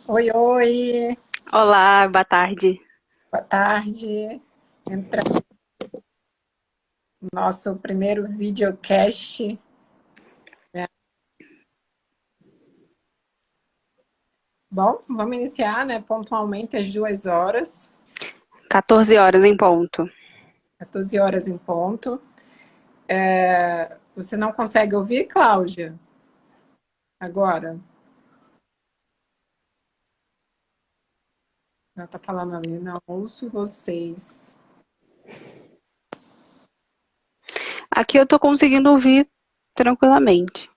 Oi, oi, Olá, boa tarde. boa tarde. Entrando no nosso primeiro videocast, né? Bom, vamos iniciar, né, pontualmente às 2 horas, 14 horas em ponto. 14 horas em ponto. Você não consegue ouvir, Cláudia? Agora? Ela tá falando ali, não ouço vocês. Aqui eu tô conseguindo ouvir tranquilamente.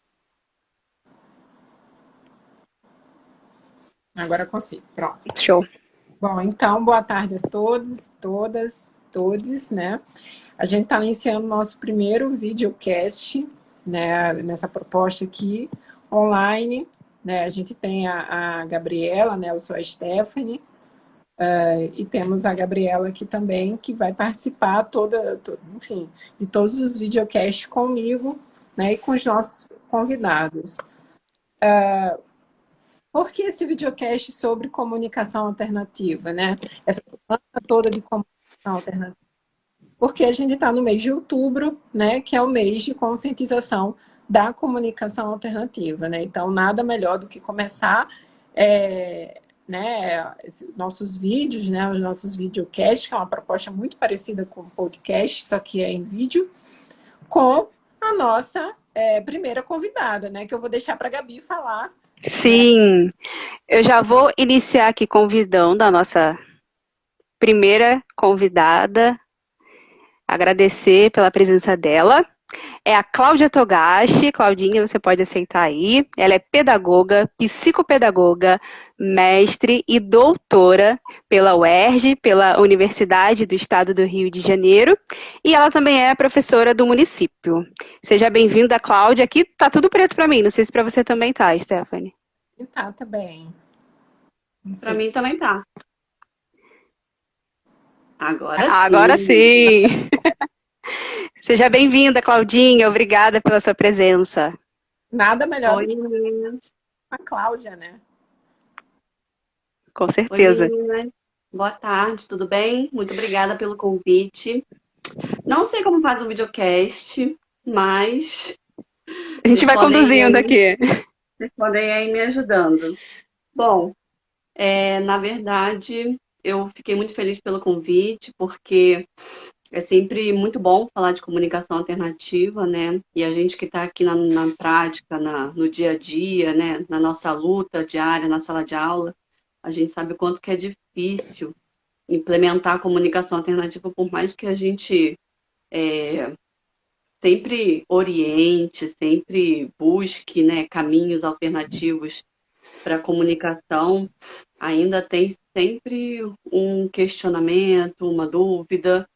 Agora consigo, pronto. Show. Bom, então, boa tarde a todos, todas, todes, né? A gente está iniciando nosso primeiro videocast, né, nessa proposta aqui, online, né? A gente tem a Gabriela, né? Eu sou a Stephanie, e temos a Gabriela aqui também, que vai participar enfim, de todos os videocasts comigo, né? E com os nossos convidados. Por que esse videocast sobre comunicação alternativa, né? Essa semana toda de comunicação alternativa. Porque a gente está no mês de outubro, né, que é o mês de conscientização da comunicação alternativa, né? Então, nada melhor do que começar, né, nossos vídeos, né, os nossos videocasts, que é uma proposta muito parecida com o podcast, só que é em vídeo, com a nossa primeira convidada, né, que eu vou deixar para a Gabi falar, né? Sim, eu já vou iniciar aqui convidando a nossa primeira convidada, agradecer pela presença dela. É a Cláudia Togashi. Claudinha, você pode aceitar aí. Ela é pedagoga, psicopedagoga, mestre e doutora pela UERJ, pela Universidade do Estado do Rio de Janeiro, e ela também é professora do município. Seja bem-vinda, Cláudia. Aqui tá tudo preto para mim, não sei se para você também tá, Stephanie. E tá também, não Para sei. mim também tá. Agora Aqui, Agora sim. sim. Seja bem-vinda, Claudinha. Obrigada pela sua presença. Nada melhor do Oi, que meninas. a Cláudia, né? Com Oi, certeza. meninas. Boa tarde, tudo bem? Muito obrigada pelo convite. Não sei como faz um videocast, mas A gente vai conduzindo aqui. vocês podem aí me ajudando. Bom, na verdade, eu fiquei muito feliz pelo convite, porque é sempre muito bom falar de comunicação alternativa, né? E a gente que está aqui na prática, no dia a dia, né? Na nossa luta diária, na sala de aula, a gente sabe o quanto que é difícil implementar a comunicação alternativa, por mais que a gente sempre oriente, sempre busque, né, caminhos alternativos para a comunicação, ainda tem sempre um questionamento, uma dúvida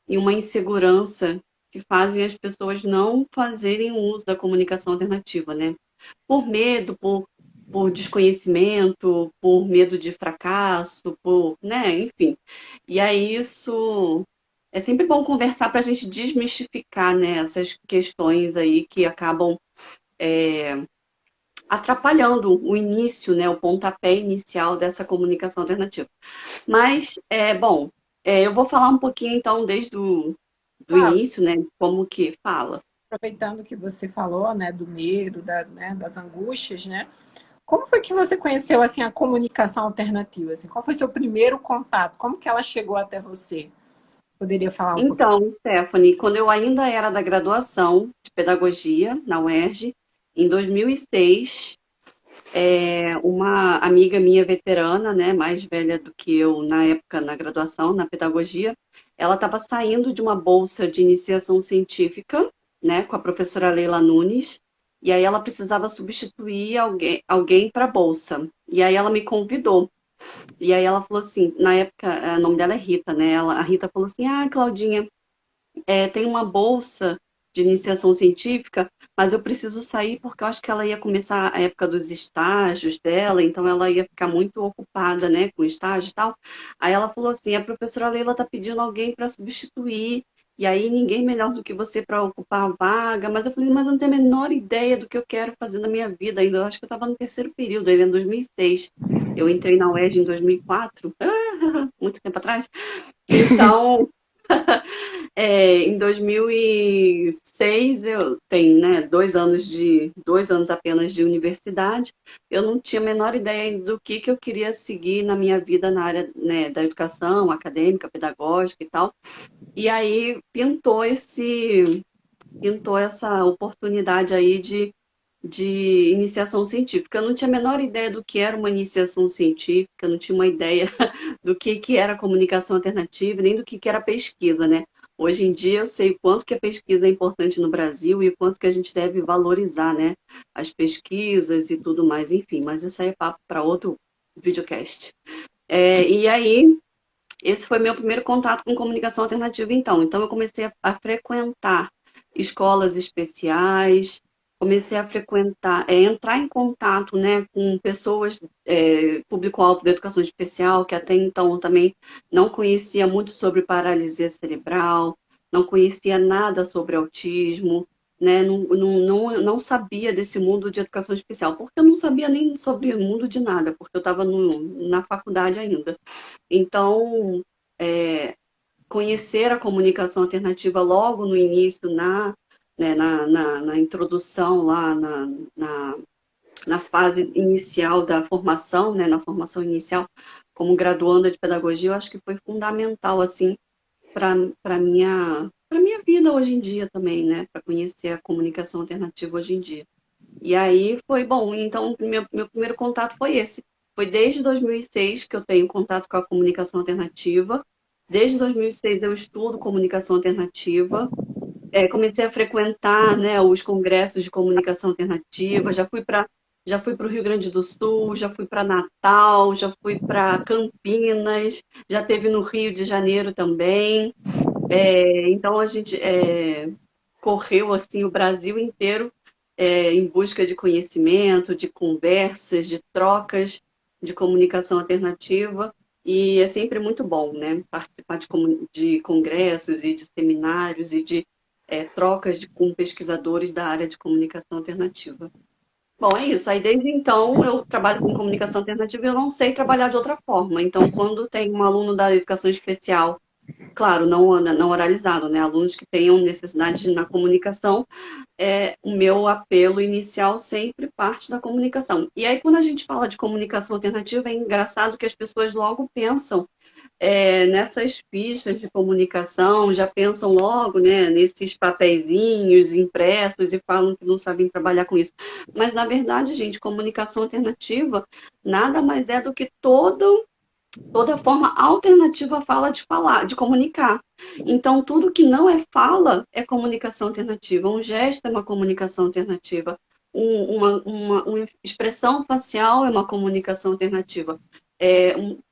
e uma insegurança que fazem as pessoas não fazerem uso da comunicação alternativa, né? Por medo, por desconhecimento, por medo de fracasso, né, enfim. E aí isso é sempre bom conversar para a gente desmistificar, né, essas questões aí que acabam atrapalhando o início, né, o pontapé inicial dessa comunicação alternativa. Mas, bom, eu vou falar um pouquinho então desde do Cláudia, início, né, como que fala. aproveitando que você falou, né, do medo, né, das angústias, né? Como foi que você conheceu assim a comunicação alternativa? Assim, qual foi seu primeiro contato? Como que ela chegou até você? Poderia falar um pouquinho? Então, Stephanie, quando eu ainda era da graduação de pedagogia na UERJ, em 2006, uma amiga minha veterana, né, mais velha do que eu na época na graduação, na pedagogia, ela estava saindo de uma bolsa de iniciação científica, né, com a professora Leila Nunes, e aí ela precisava substituir alguém para a bolsa. E aí ela me convidou. E aí ela falou assim, na época, o nome dela é Rita, né? A Rita falou assim, Claudinha, tem uma bolsa de iniciação científica, mas eu preciso sair porque eu acho que ela ia começar a época dos estágios dela, então ela ia ficar muito ocupada, né, com estágio e tal. Aí ela falou assim, a professora Leila está pedindo alguém para substituir, e aí ninguém melhor do que você para ocupar a vaga, mas eu falei, mas eu não tenho a menor ideia do que eu quero fazer na minha vida ainda, eu acho que eu estava no terceiro período, ainda em 2006. Eu entrei na UERJ em 2004, muito tempo atrás. Então, em 2006 eu tenho, né, 2 anos apenas de universidade. Eu não tinha a menor ideia do que eu queria seguir na minha vida na área, né, da educação acadêmica, pedagógica e tal. E aí pintou essa oportunidade aí de iniciação científica. Eu não tinha a menor ideia do que era uma iniciação científica, não tinha uma ideia do que era comunicação alternativa, nem do que era pesquisa, né? Hoje em dia eu sei o quanto que a pesquisa é importante no Brasil e o quanto que a gente deve valorizar, né, as pesquisas e tudo mais, enfim, mas isso aí é papo para outro videocast. E aí, esse foi meu primeiro contato com comunicação alternativa, então. Então eu comecei a frequentar escolas especiais, comecei a frequentar, entrar em contato, né, com pessoas, público-alvo da educação especial, que até então eu também não conhecia muito sobre paralisia cerebral, não conhecia nada sobre autismo, né, não sabia desse mundo de educação especial, porque eu não sabia nem sobre o mundo de nada, porque eu estava na faculdade ainda. Então, conhecer a comunicação alternativa logo no início, né, na introdução, lá na fase inicial da formação, né, na formação inicial como graduanda de pedagogia, eu acho que foi fundamental assim para minha vida hoje em dia também, né, para conhecer a comunicação alternativa hoje em dia. E aí foi bom. Então, meu primeiro contato foi esse. Foi desde 2006 que eu tenho contato com a comunicação alternativa. Desde 2006 eu estudo comunicação alternativa. Comecei a frequentar, né, os congressos de comunicação alternativa. Já fui para o Rio Grande do Sul, já fui para Natal, já fui para Campinas, já teve no Rio de Janeiro também. Então a gente correu assim o Brasil inteiro em busca de conhecimento, de conversas, de trocas de comunicação alternativa. E é sempre muito bom, né? Participar de congressos e de seminários e de trocas com pesquisadores da área de comunicação alternativa. Bom, é isso. Aí, desde então, eu trabalho com comunicação alternativa e eu não sei trabalhar de outra forma. Então, quando tem um aluno da educação especial, claro, não oralizado, né? Alunos que tenham necessidade na comunicação, o meu apelo inicial sempre parte da comunicação. E aí, quando a gente fala de comunicação alternativa, é engraçado que as pessoas logo pensam nessas fichas de comunicação, já pensam logo, né, nesses papeizinhos impressos e falam que não sabem trabalhar com isso. Mas, na verdade, gente, comunicação alternativa nada mais é do que toda forma alternativa fala de falar, de comunicar. Então, tudo que não é fala é comunicação alternativa. Um gesto é uma comunicação alternativa. Uma expressão facial é uma comunicação alternativa.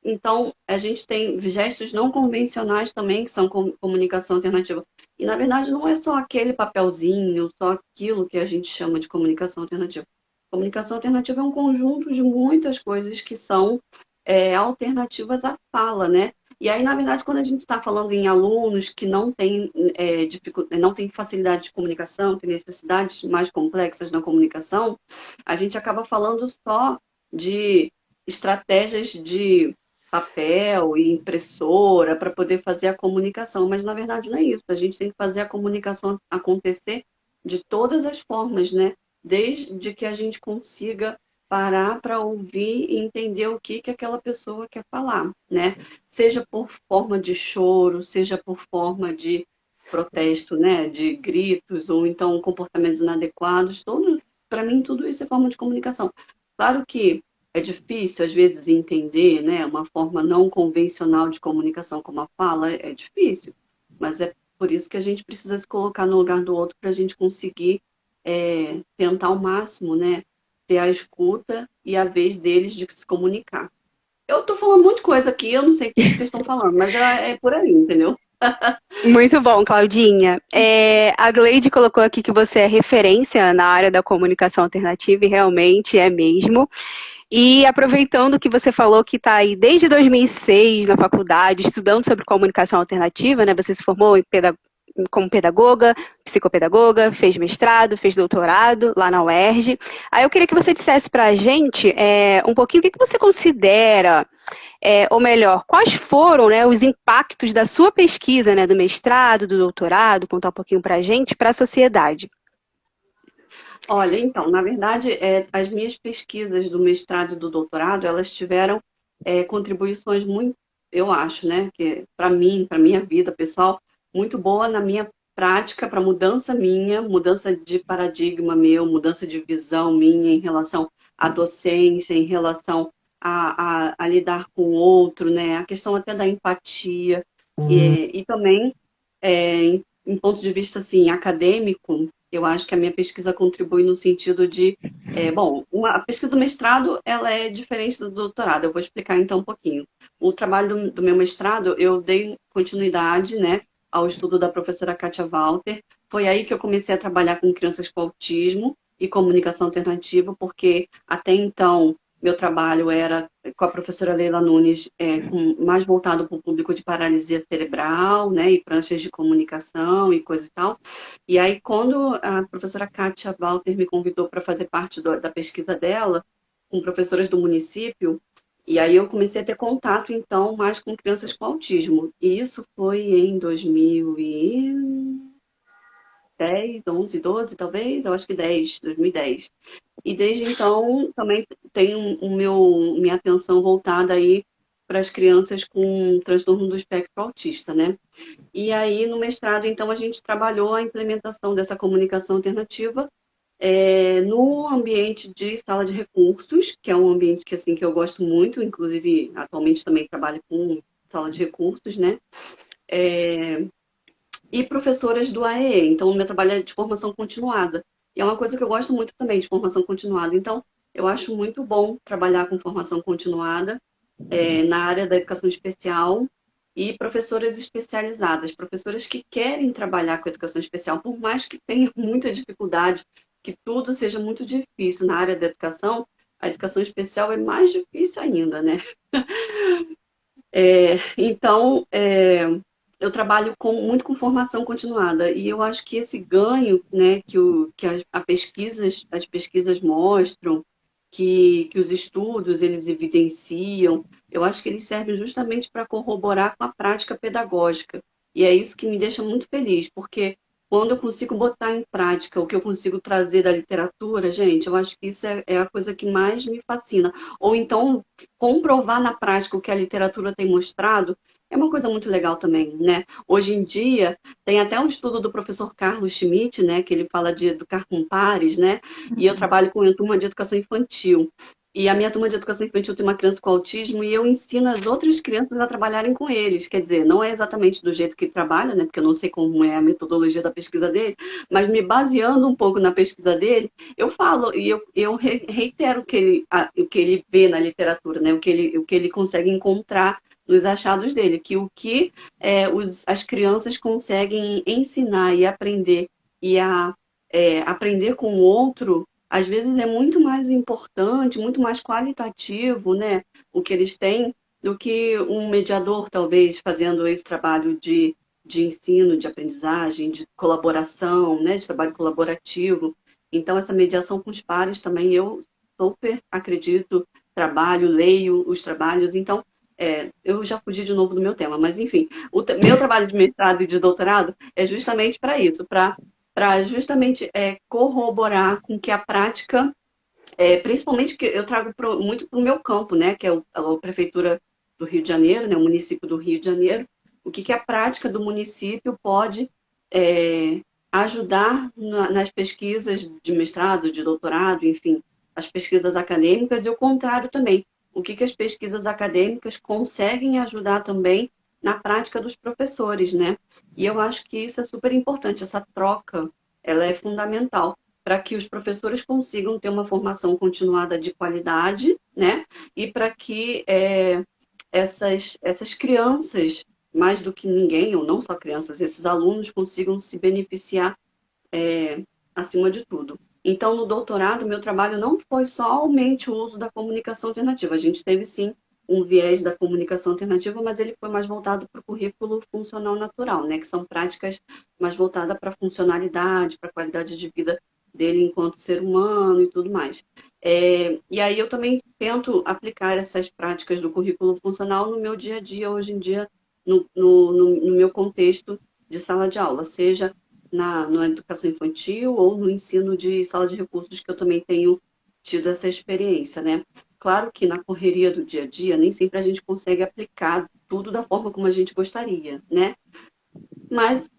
Então, a gente tem gestos não convencionais também, que são comunicação alternativa. E, na verdade, não é só aquele papelzinho, só aquilo que a gente chama de comunicação alternativa. Comunicação alternativa é um conjunto de muitas coisas que são alternativas à fala, né? E aí, na verdade, quando a gente está falando em alunos que não têm não têm facilidade de comunicação, têm necessidades mais complexas na comunicação, a gente acaba falando só de estratégias de papel e impressora para poder fazer a comunicação, mas na verdade não é isso. A gente tem que fazer a comunicação acontecer de todas as formas, né? Desde que a gente consiga parar para ouvir e entender o que aquela pessoa quer falar, né? Seja por forma de choro, seja por forma de protesto, né? De gritos, ou então comportamentos inadequados. Para mim, tudo isso é forma de comunicação. Claro que é difícil, às vezes, entender, né? Uma forma não convencional de comunicação como a fala, é difícil. Mas é por isso que a gente precisa se colocar no lugar do outro para a gente conseguir tentar ao máximo, né? Ter a escuta e a vez deles de se comunicar. Eu estou falando um monte de coisa aqui, eu não sei o que vocês estão falando, mas é por aí, entendeu? Muito bom, Claudinha. A Gleide colocou aqui que você é referência na área da comunicação alternativa, e realmente é mesmo. E aproveitando que você falou que está aí desde 2006 na faculdade, estudando sobre comunicação alternativa, né? Você se formou em como pedagoga, psicopedagoga, fez mestrado, fez doutorado lá na UERJ. Aí eu queria que você dissesse para a gente um pouquinho o que você considera, ou melhor, quais foram, né, os impactos da sua pesquisa, né, do mestrado, do doutorado, contar um pouquinho para a gente, para a sociedade. Olha, então, na verdade, as minhas pesquisas do mestrado e do doutorado, elas tiveram contribuições muito, eu acho, né, que para mim, para minha vida pessoal, muito boa na minha prática, para mudança minha, mudança de paradigma meu, mudança de visão minha em relação à docência, em relação a lidar com o outro, né, a questão até da empatia, e também, em ponto de vista, assim, acadêmico, eu acho que a minha pesquisa contribui no sentido de, a pesquisa do mestrado, ela é diferente do doutorado. Eu vou explicar então um pouquinho. O trabalho do meu mestrado, eu dei continuidade, né, ao estudo da professora Kátia Walter. Foi aí que eu comecei a trabalhar com crianças com autismo e comunicação alternativa, porque até então meu trabalho era com a professora Leila Nunes, mais voltado para o público de paralisia cerebral, né, e pranchas de comunicação e coisa e tal. E aí, quando a professora Kátia Walter me convidou para fazer parte da pesquisa dela, com professoras do município, e aí eu comecei a ter contato, então, mais com crianças com autismo. E isso foi em 2010, 11, 12, talvez, eu acho que 2010. E desde então, também tenho minha atenção voltada aí para as crianças com transtorno do espectro autista, né? E aí, no mestrado, então, a gente trabalhou a implementação dessa comunicação alternativa no ambiente de sala de recursos, que é um ambiente que, assim, que eu gosto muito, inclusive, atualmente também trabalho com sala de recursos, né? E professoras do AEE, então, o meu trabalho é de formação continuada. E é uma coisa que eu gosto muito também, de formação continuada. Então, eu acho muito bom trabalhar com formação continuada na área da educação especial, e professoras especializadas, professoras que querem trabalhar com educação especial, por mais que tenham muita dificuldade, que tudo seja muito difícil na área da educação, a educação especial é mais difícil ainda, né? Então, eu trabalho muito com formação continuada, e eu acho que esse ganho, né, que as pesquisas mostram, que os estudos eles evidenciam, eu acho que eles servem justamente para corroborar com a prática pedagógica. E é isso que me deixa muito feliz, porque quando eu consigo botar em prática o que eu consigo trazer da literatura, gente, eu acho que isso é a coisa que mais me fascina. Ou então, comprovar na prática o que a literatura tem mostrado é uma coisa muito legal também, né? Hoje em dia, tem até um estudo do professor Carlos Schmitt, né, que ele fala de educar com pares, né? E eu trabalho com a turma de educação infantil. E a minha turma de educação infantil tem uma criança com autismo e eu ensino as outras crianças a trabalharem com eles. Quer dizer, não é exatamente do jeito que ele trabalha, né? Porque eu não sei como é a metodologia da pesquisa dele, mas me baseando um pouco na pesquisa dele, eu falo e eu reitero o que ele vê na literatura, né? O que ele consegue encontrar nos achados dele, que as crianças conseguem ensinar e aprender e aprender com o outro, às vezes é muito mais importante, muito mais qualitativo, né, o que eles têm, do que um mediador, talvez, fazendo esse trabalho de ensino, de aprendizagem, de colaboração, né, de trabalho colaborativo. Então, essa mediação com os pares também eu super acredito, trabalho, leio os trabalhos. Então, eu já fugi de novo do meu tema, mas enfim, meu trabalho de mestrado e de doutorado é justamente para isso, para justamente corroborar com que a prática, principalmente que eu trago muito para o meu campo, né, que é a Prefeitura do Rio de Janeiro, né, o município do Rio de Janeiro, o que a prática do município pode ajudar nas pesquisas de mestrado, de doutorado, enfim, as pesquisas acadêmicas, e o contrário também. O que as pesquisas acadêmicas conseguem ajudar também na prática dos professores, né? E eu acho que isso é super importante, essa troca, ela é fundamental para que os professores consigam ter uma formação continuada de qualidade, né? E para que essas crianças, mais do que ninguém, ou não só crianças, esses alunos consigam se beneficiar acima de tudo. Então, no doutorado, meu trabalho não foi somente o uso da comunicação alternativa. A gente teve, sim, um viés da comunicação alternativa, mas ele foi mais voltado para o currículo funcional natural, né? Que são práticas mais voltadas para a funcionalidade, para a qualidade de vida dele enquanto ser humano e tudo mais. E aí eu também tento aplicar essas práticas do currículo funcional no meu dia a dia, hoje em dia, no meu contexto de sala de aula, seja na educação infantil ou no ensino de sala de recursos, que eu também tenho tido essa experiência, né? Claro que na correria do dia a dia, nem sempre a gente consegue aplicar tudo da forma como a gente gostaria, né? Mas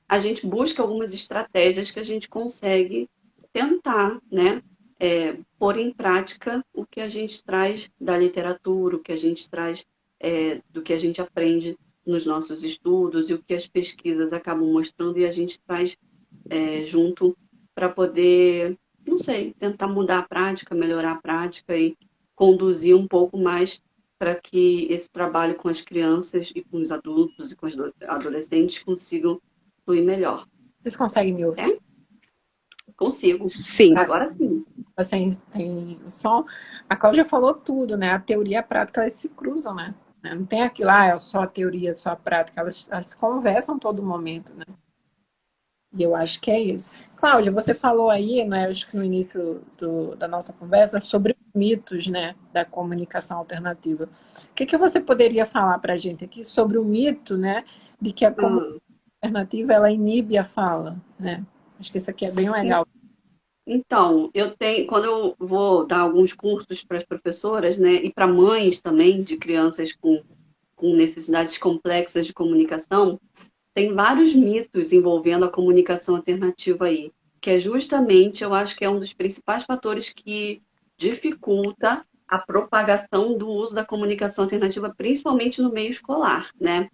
a gente busca algumas estratégias que a gente consegue tentar, né? Pôr em prática o que a gente traz da literatura, o que a gente traz do que a gente aprende nos nossos estudos e o que as pesquisas acabam mostrando e a gente traz junto para poder, não sei, tentar mudar a prática, melhorar a prática e conduzir um pouco mais para que esse trabalho com as crianças e com os adultos e com os adolescentes consigam fluir melhor. Vocês conseguem me ouvir? Consigo. Sim. Agora sim. Vocês têm o som? A Cláudia falou tudo, né? A teoria e a prática, elas se cruzam, né? Não tem aquilo, é só a teoria, só a prática. Elas conversam todo momento, né? E eu acho que é isso. Cláudia, você falou aí, né, acho que no início da nossa conversa, sobre os mitos, né, da comunicação alternativa. O que você poderia falar para a gente aqui sobre o mito, né, de que a comunicação alternativa, ela inibe a fala, né? Acho que isso aqui é bem legal. Então, quando eu vou dar alguns cursos para as professoras, né, e para mães também de crianças com necessidades complexas de comunicação, tem vários mitos envolvendo a comunicação alternativa aí, que é justamente, eu acho que é um dos principais fatores que dificulta a propagação do uso da comunicação alternativa, principalmente no meio escolar, né?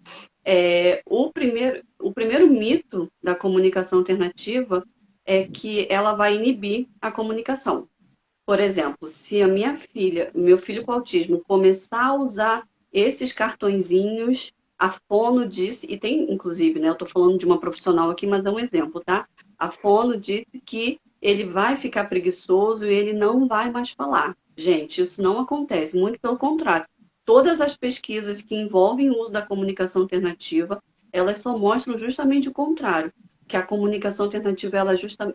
O primeiro mito da comunicação alternativa é que ela vai inibir a comunicação. Por exemplo, se a meu filho com autismo, começar a usar esses cartõezinhos, a fono disse, e tem inclusive, né? Eu estou falando de uma profissional aqui, mas é um exemplo, tá? A fono disse que ele vai ficar preguiçoso e ele não vai mais falar. Gente, isso não acontece, muito pelo contrário. Todas as pesquisas que envolvem o uso da comunicação alternativa, elas só mostram justamente o contrário, que a comunicação alternativa,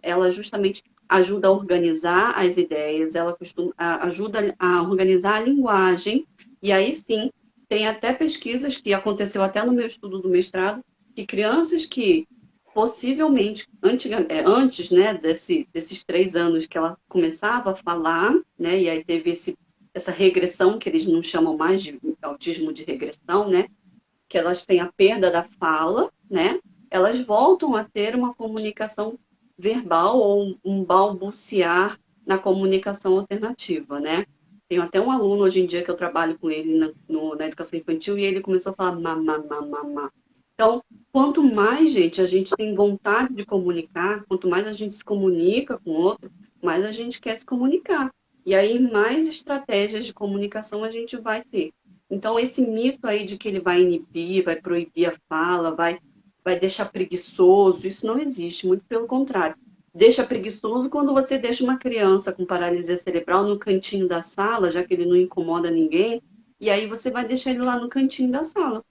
ela justamente ajuda a organizar as ideias, ela ajuda a organizar a linguagem, e aí sim, tem até pesquisas que aconteceu até no meu estudo do mestrado, que crianças que possivelmente, antes, né, desses 3 anos que ela começava a falar, né, e aí teve essa regressão, que eles não chamam mais de autismo de regressão, né, que elas têm a perda da fala, né, elas voltam a ter uma comunicação verbal ou um balbuciar na comunicação alternativa, né? Tenho até um aluno hoje em dia que eu trabalho com ele na educação infantil e ele começou a falar mamá, mamá, mamá. Então, quanto mais, gente, a gente tem vontade de comunicar, quanto mais a gente se comunica com o outro, mais a gente quer se comunicar. E aí, mais estratégias de comunicação a gente vai ter. Então, esse mito aí de que ele vai inibir, vai proibir a fala, vai deixar preguiçoso, isso não existe, muito pelo contrário. Deixa preguiçoso quando você deixa uma criança com paralisia cerebral no cantinho da sala, já que ele não incomoda ninguém, e aí você vai deixar ele lá no cantinho da sala.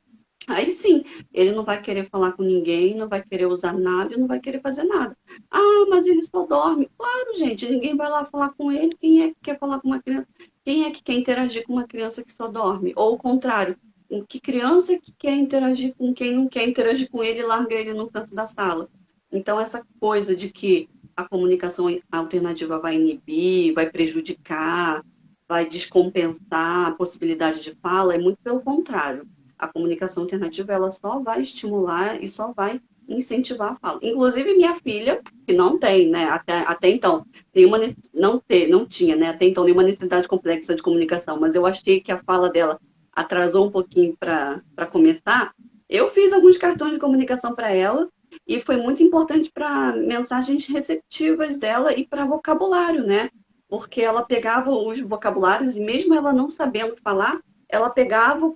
Aí sim, ele não vai querer falar com ninguém, não vai querer usar nada e não vai querer fazer nada. Ah, mas ele só dorme. Claro, gente, ninguém vai lá falar com ele. Quem é que quer falar com uma criança? Quem é que quer interagir com uma criança que só dorme? Ou o contrário, que criança que quer interagir com quem não quer interagir com ele e larga ele no canto da sala? Então, essa coisa de que a comunicação alternativa vai inibir, vai prejudicar, vai descompensar a possibilidade de fala, é muito pelo contrário. A comunicação alternativa, ela só vai estimular e só vai incentivar a fala. Inclusive, minha filha, que não tem, né, até então, não tinha, né, até então, nenhuma necessidade complexa de comunicação, mas eu achei que a fala dela atrasou um pouquinho para começar. Eu fiz alguns cartões de comunicação para ela e foi muito importante para mensagens receptivas dela e para vocabulário, né? Porque ela pegava os vocabulários e mesmo ela não sabendo falar, ela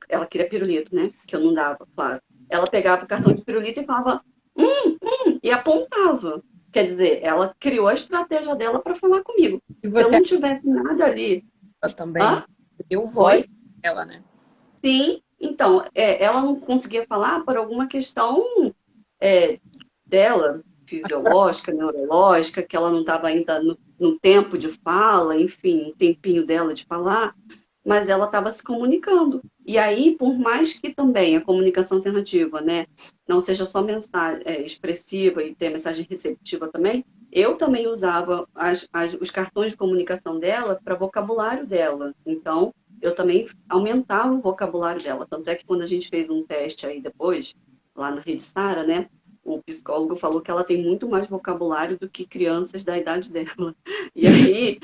ela queria pirulito, né? Que eu não dava, claro. Ela pegava o cartão de pirulito e falava, e apontava. Quer dizer, ela criou a estratégia dela para falar comigo. E Se eu você não tivesse nada ali... também Hã? deu voz, ela, né? Sim, então, ela não conseguia falar por alguma questão é, dela, fisiológica, neurológica, que ela não estava ainda no tempo de fala, enfim, um tempinho dela de falar, mas ela estava se comunicando. E aí, por mais que também a comunicação alternativa, né, não seja só mensagem expressiva e ter mensagem receptiva também, eu também usava os cartões de comunicação dela para vocabulário dela. Então, eu também aumentava o vocabulário dela. Tanto é que quando a gente fez um teste aí depois, lá na Rede Sara, né, o psicólogo falou que ela tem muito mais vocabulário do que crianças da idade dela. E aí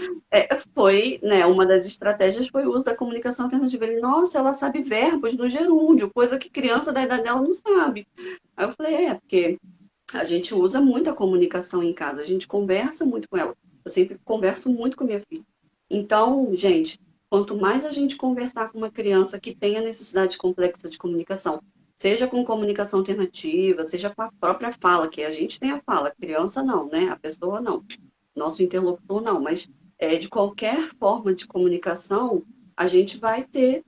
foi, né, uma das estratégias foi o uso da comunicação alternativa. Ele, nossa, ela sabe verbos no gerúndio, coisa que criança da idade dela não sabe. Aí eu falei, porque a gente usa muito a comunicação em casa, a gente conversa muito com ela. Eu sempre converso muito com minha filha. Então, gente, quanto mais a gente conversar com uma criança que tenha necessidade complexa de comunicação, seja com comunicação alternativa, seja com a própria fala, que a gente tem a fala, a criança não, né? A pessoa não, nosso interlocutor não, mas de qualquer forma de comunicação, a gente vai ter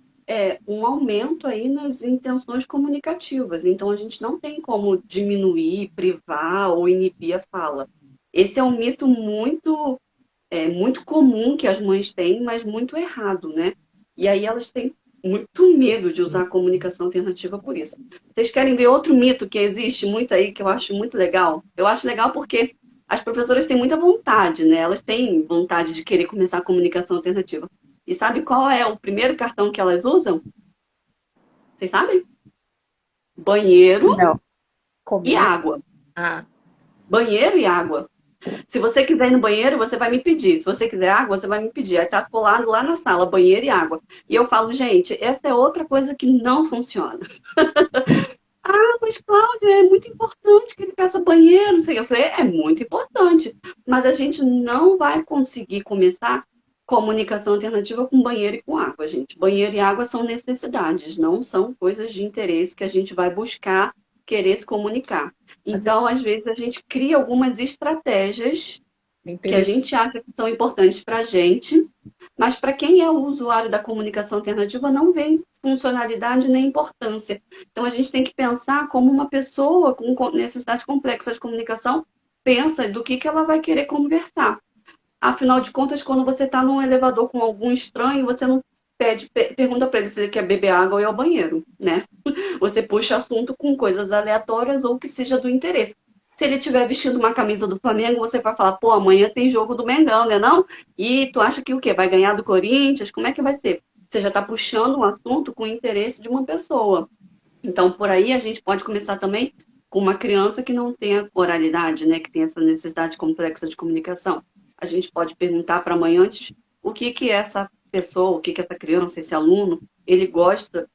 um aumento aí nas intenções comunicativas. Então, a gente não tem como diminuir, privar ou inibir a fala. Esse é um mito muito comum que as mães têm, mas muito errado, né? E aí elas têm muito medo de usar a comunicação alternativa por isso. Vocês querem ver outro mito que existe muito aí, que eu acho muito legal? Eu acho legal porque as professoras têm muita vontade, né? Elas têm vontade de querer começar a comunicação alternativa. E sabe qual é o primeiro cartão que elas usam? Vocês sabem? Banheiro Não. e Começa. água. Ah, Banheiro e água. Se você quiser ir no banheiro, você vai me pedir. Se você quiser água, você vai me pedir. Aí tá colado lá na sala, banheiro e água. E eu falo, gente, essa é outra coisa que não funciona. Mas, Cláudia, é muito importante que ele peça banheiro. Não sei. Eu falei, é muito importante. Mas a gente não vai conseguir começar comunicação alternativa com banheiro e com água, gente. Banheiro e água são necessidades, não são coisas de interesse que a gente vai buscar querer se comunicar. mas é Então, às vezes, a gente cria algumas estratégias que a interessante. gente acha que são importantes para a gente, mas para quem é o usuário da comunicação alternativa não vê funcionalidade nem importância. Então a gente tem que pensar como uma pessoa com necessidade complexa de comunicação pensa do que ela vai querer conversar. Afinal de contas, quando você está num elevador com algum estranho, você não pergunta para ele se ele quer beber água ou ir ao banheiro, né? Você puxa assunto com coisas aleatórias ou que seja do interesse. Se ele estiver vestindo uma camisa do Flamengo, você vai falar, pô, amanhã tem jogo do Mengão, né não? E tu acha que o quê? Vai ganhar do Corinthians? Como é que vai ser? Você já está puxando um assunto com o interesse de uma pessoa. Então, por aí a gente pode começar também com uma criança que não tenha oralidade, né? Que tem essa necessidade complexa de comunicação. A gente pode perguntar para a mãe antes o que essa pessoa, o que essa criança, esse aluno, ele gosta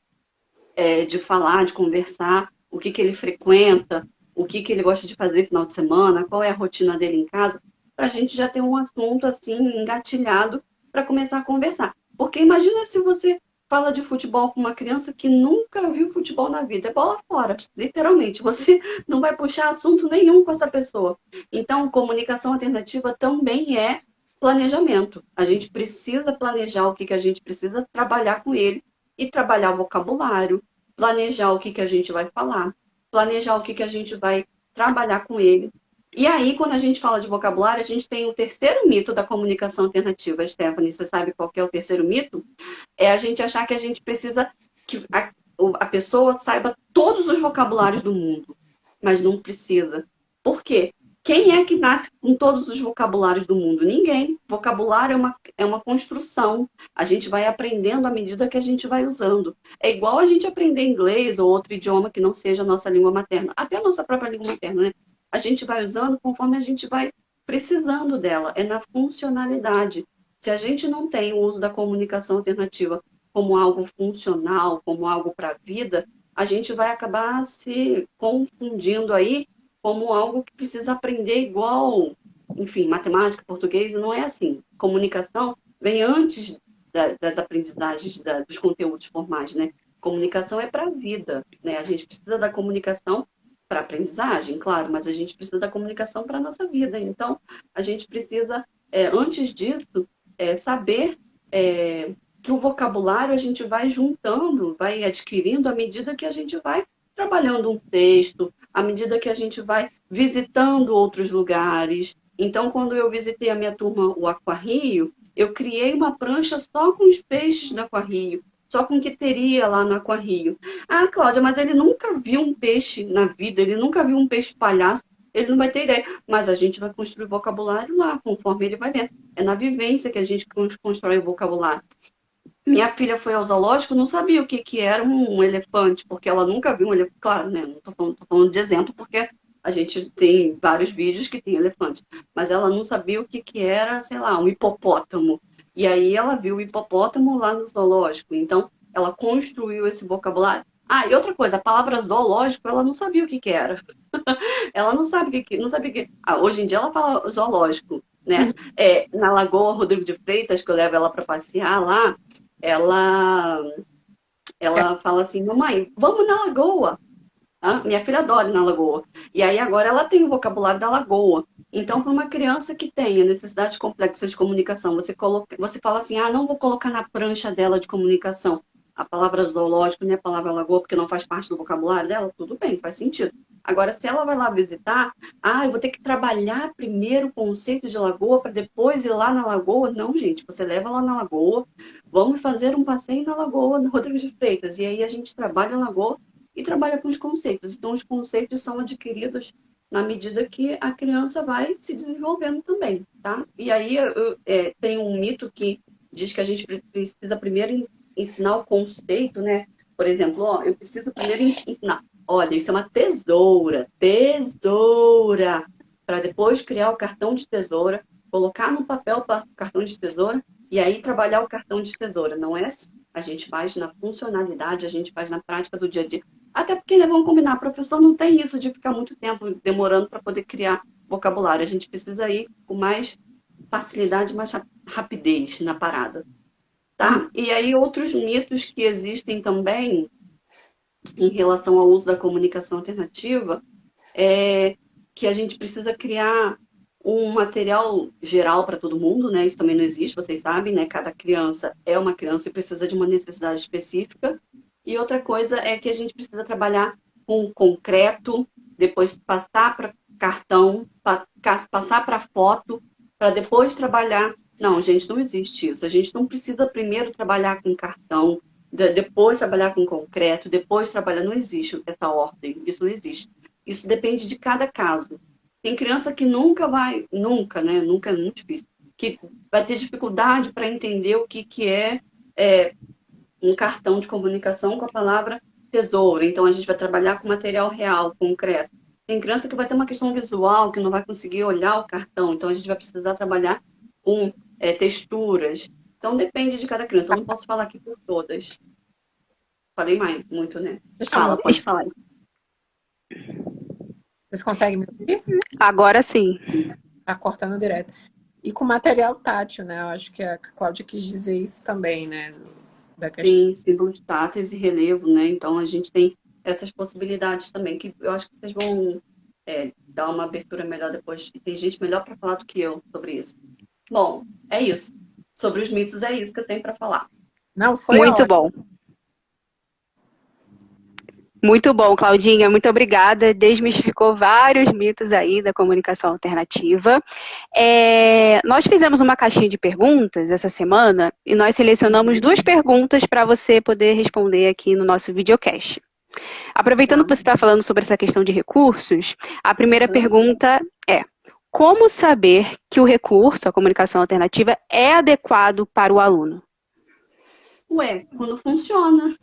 de falar, de conversar, o que ele frequenta, o que ele gosta de fazer no final de semana, qual é a rotina dele em casa, para a gente já ter um assunto assim engatilhado para começar a conversar. Porque imagina se você fala de futebol com uma criança que nunca viu futebol na vida, é bola fora, literalmente. Você não vai puxar assunto nenhum com essa pessoa. Então, comunicação alternativa também é planejamento. A gente precisa planejar o que a gente precisa trabalhar com ele e trabalhar o vocabulário, planejar o que a gente vai falar, planejar o que a gente vai trabalhar com ele. E aí, quando a gente fala de vocabulário, a gente tem o terceiro mito da comunicação alternativa. Stephanie, você sabe qual que é o terceiro mito? É a gente achar que a gente precisa que a pessoa saiba todos os vocabulários do mundo, mas não precisa. Por quê? Quem é que nasce com todos os vocabulários do mundo? Ninguém. Vocabulário é uma construção. A gente vai aprendendo à medida que a gente vai usando. É igual a gente aprender inglês ou outro idioma que não seja a nossa língua materna. Até a nossa própria língua materna, né? A gente vai usando conforme a gente vai precisando dela. É na funcionalidade. Se a gente não tem o uso da comunicação alternativa como algo funcional, como algo para a vida, a gente vai acabar se confundindo aí como algo que precisa aprender igual, enfim, matemática, português, não é assim. Comunicação vem antes das aprendizagens, dos conteúdos formais, né? Comunicação é para a vida, né? A gente precisa da comunicação para aprendizagem, claro, mas a gente precisa da comunicação para a nossa vida. Então, a gente precisa, antes disso, saber que o vocabulário a gente vai juntando, vai adquirindo à medida que a gente vai trabalhando um texto, à medida que a gente vai visitando outros lugares. Então, quando eu visitei a minha turma, o Aquarrio, eu criei uma prancha só com os peixes do Aquarrio, só com o que teria lá no Aquarrio. Ah, Cláudia, mas ele nunca viu um peixe na vida, ele nunca viu um peixe palhaço, ele não vai ter ideia. Mas a gente vai construir vocabulário lá, conforme ele vai vendo. É na vivência que a gente constrói o vocabulário. Minha filha foi ao zoológico, não sabia o que, que era um elefante, porque ela nunca viu um elefante. Claro, né? Não tô falando de exemplo, porque a gente tem vários vídeos que tem elefante. Mas ela não sabia o que, que era, sei lá, um hipopótamo. E aí ela viu o hipopótamo lá no zoológico. Então, ela construiu esse vocabulário. Ah, e outra coisa, a palavra zoológico, ela não sabia o que, que era. Ela não sabe o que, não sabe o que. Ah, hoje em dia ela fala zoológico, né? Na Lagoa Rodrigo de Freitas, que eu levo ela para passear lá, ela, ela fala assim, mamãe, vamos na lagoa. Ah, minha filha adora ir na lagoa. E aí agora ela tem o vocabulário da lagoa. Então, para uma criança que tenha necessidades complexas de comunicação, você fala assim, ah, não vou colocar na prancha dela de comunicação a palavra zoológico, nem a palavra lagoa, porque não faz parte do vocabulário dela, tudo bem, faz sentido. Agora, se ela vai lá visitar, ah, eu vou ter que trabalhar primeiro o conceito de lagoa para depois ir lá na lagoa. Não, gente, você leva lá na lagoa, vamos fazer um passeio na lagoa do Rodrigo de Freitas. E aí a gente trabalha a lagoa e trabalha com os conceitos. Então, os conceitos são adquiridos na medida que a criança vai se desenvolvendo também, tá? E aí tem um mito que diz que a gente precisa primeiro ensinar o conceito, né? Por exemplo, ó, eu preciso primeiro ensinar. Olha, isso é uma tesoura, tesoura, para depois criar o cartão de tesoura, colocar no papel o cartão de tesoura e aí trabalhar o cartão de tesoura. Não é assim. A gente faz na funcionalidade, a gente faz na prática do dia a dia. Até porque, né, vamos combinar, o professor não tem isso de ficar muito tempo demorando para poder criar vocabulário. A gente precisa ir com mais facilidade, mais rapidez na parada. Tá? E aí outros mitos que existem também em relação ao uso da comunicação alternativa é que a gente precisa criar um material geral para todo mundo, né? Isso também não existe, vocês sabem, né? Cada criança é uma criança e precisa de uma necessidade específica. E outra coisa é que a gente precisa trabalhar com concreto, depois passar para cartão, passar para foto, para depois trabalhar. Não, gente, não existe isso. A gente não precisa primeiro trabalhar com cartão, depois trabalhar com concreto, depois trabalhar. Não existe essa ordem, isso não existe. Isso depende de cada caso. Tem criança que nunca vai, nunca, né? Nunca é muito difícil, que vai ter dificuldade para entender o que é um cartão de comunicação com a palavra tesouro. Então, a gente vai trabalhar com material real, concreto. Tem criança que vai ter uma questão visual, que não vai conseguir olhar o cartão. Então, a gente vai precisar trabalhar com texturas. Então, depende de cada criança. Eu não posso falar aqui por todas. Falei mais, muito, né? Fala, pode falar. Vocês conseguem me ouvir? Agora sim. Tá cortando direto. E com material tátil, né? Eu acho que a Cláudia quis dizer isso também, né? Da questão. Sim, símbolos táteis e relevo, né? Então, a gente tem essas possibilidades também, que eu acho que vocês vão dar uma abertura melhor depois. E tem gente melhor para falar do que eu sobre isso. Bom, é isso. Sobre os mitos, é isso que eu tenho para falar. Não, foi muito ótimo. Bom. Muito bom, Claudinha. Muito obrigada. Desmistificou vários mitos aí da comunicação alternativa. Nós fizemos uma caixinha de perguntas essa semana e nós selecionamos 2 perguntas para você poder responder aqui no nosso videocast. Aproveitando que você está falando sobre essa questão de recursos, a primeira pergunta é: como saber que o recurso, a comunicação alternativa, é adequado para o aluno? Quando funciona.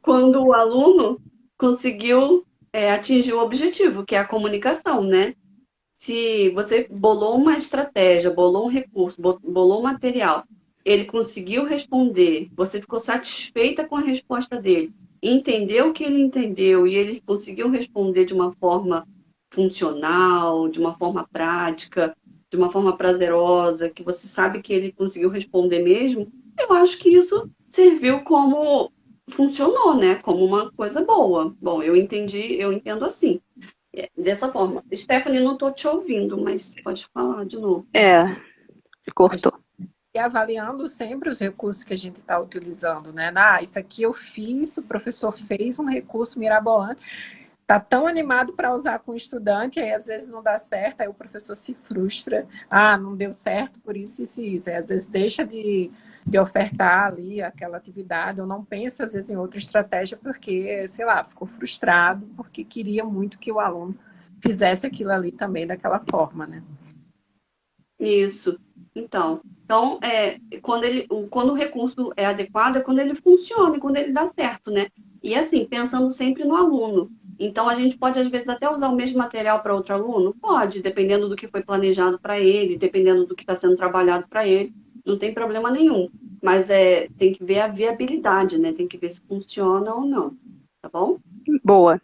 Quando o aluno conseguiu atingir o objetivo, que é a comunicação, né? Se você bolou uma estratégia, bolou um recurso, bolou um material, ele conseguiu responder, você ficou satisfeita com a resposta dele, entendeu o que ele entendeu e ele conseguiu responder de uma forma funcional, de uma forma prática, de uma forma prazerosa, que você sabe que ele conseguiu responder mesmo, eu acho que isso serviu como funcionou, né? Como uma coisa boa. Bom, eu entendo assim, dessa forma. Stephanie, não estou te ouvindo, mas pode falar de novo. Cortou. e avaliando sempre os recursos que a gente está utilizando, né? Isso aqui eu fiz, o professor fez um recurso mirabolante, tá tão animado para usar com o estudante, aí às vezes não dá certo, aí o professor se frustra, não deu certo por isso, isso e isso. Aí às vezes deixa de ofertar ali aquela atividade, ou não pensa às vezes em outra estratégia, porque, sei lá, ficou frustrado, porque queria muito que o aluno fizesse aquilo ali também daquela forma, né? Isso. Então quando o recurso é adequado, é quando ele funciona e quando ele dá certo, né? E assim, pensando sempre no aluno. Então, a gente pode, às vezes, até usar o mesmo material para outro aluno? Pode, dependendo do que foi planejado para ele, dependendo do que está sendo trabalhado para ele, não tem problema nenhum. Mas tem que ver a viabilidade, né? Tem que ver se funciona ou não, tá bom? Boa.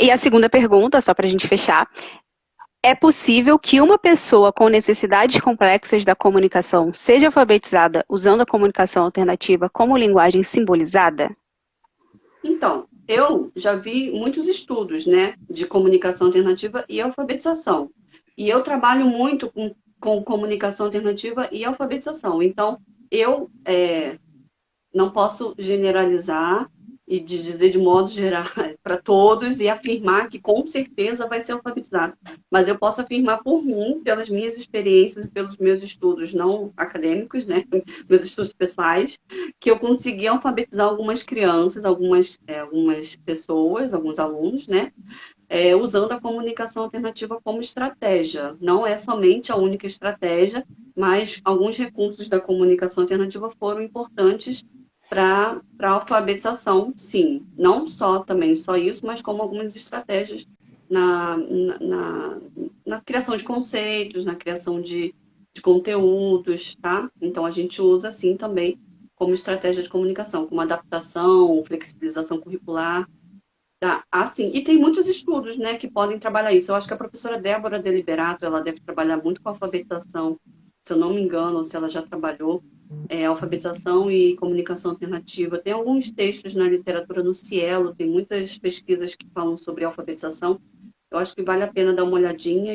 E a segunda pergunta, só para a gente fechar. É possível que uma pessoa com necessidades complexas da comunicação seja alfabetizada usando a comunicação alternativa como linguagem simbolizada? Então, eu já vi muitos estudos, né, de comunicação alternativa e alfabetização. E eu trabalho muito com comunicação alternativa e alfabetização. Então, eu não posso generalizar e dizer de modo geral para todos e afirmar que com certeza vai ser alfabetizado. Mas eu posso afirmar por mim, pelas minhas experiências e pelos meus estudos não acadêmicos, né, meus estudos pessoais, que eu consegui alfabetizar algumas crianças, algumas pessoas, alguns alunos, né, usando a comunicação alternativa como estratégia. Não é somente a única estratégia, mas alguns recursos da comunicação alternativa foram importantes para a alfabetização, sim. Não só também só isso, mas como algumas estratégias na criação de conceitos, na criação de conteúdos, tá? Então, a gente usa, sim, também como estratégia de comunicação, como adaptação, flexibilização curricular. Tá, sim. E tem muitos estudos, né, que podem trabalhar isso. Eu acho que a professora Débora Deliberato, ela deve trabalhar muito com alfabetização, se eu não me engano, ou se ela já trabalhou, alfabetização e comunicação alternativa. Tem alguns textos na literatura no Cielo, tem muitas pesquisas que falam sobre alfabetização. Eu acho que vale a pena dar uma olhadinha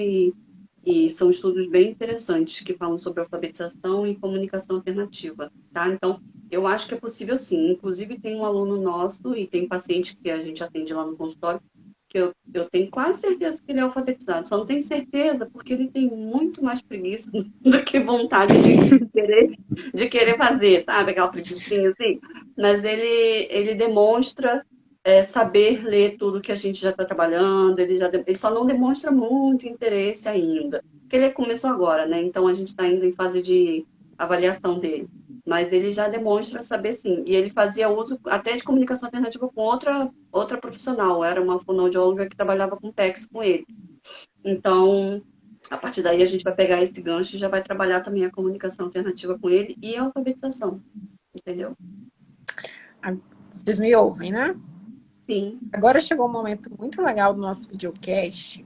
e são estudos bem interessantes que falam sobre alfabetização e comunicação alternativa, tá? Então, eu acho que é possível sim. Inclusive, tem um aluno nosso e tem paciente que a gente atende lá no consultório que eu tenho quase certeza que ele é alfabetizado. Só não tenho certeza porque ele tem muito mais preguiça do que vontade de querer fazer, sabe? Aquela preguicinha assim. Mas ele demonstra saber ler tudo que a gente já está trabalhando. Ele só não demonstra muito interesse ainda. Porque ele começou agora, né? Então, a gente está ainda em fase de avaliação dele. Mas ele já demonstra saber sim. E ele fazia uso até de comunicação alternativa com outra profissional. Era uma fonoaudióloga que trabalhava com PEX com ele. Então, a partir daí a gente vai pegar esse gancho e já vai trabalhar também a comunicação alternativa com ele e a alfabetização. Entendeu? Vocês me ouvem, né? Sim. Agora chegou um momento muito legal do nosso videocast,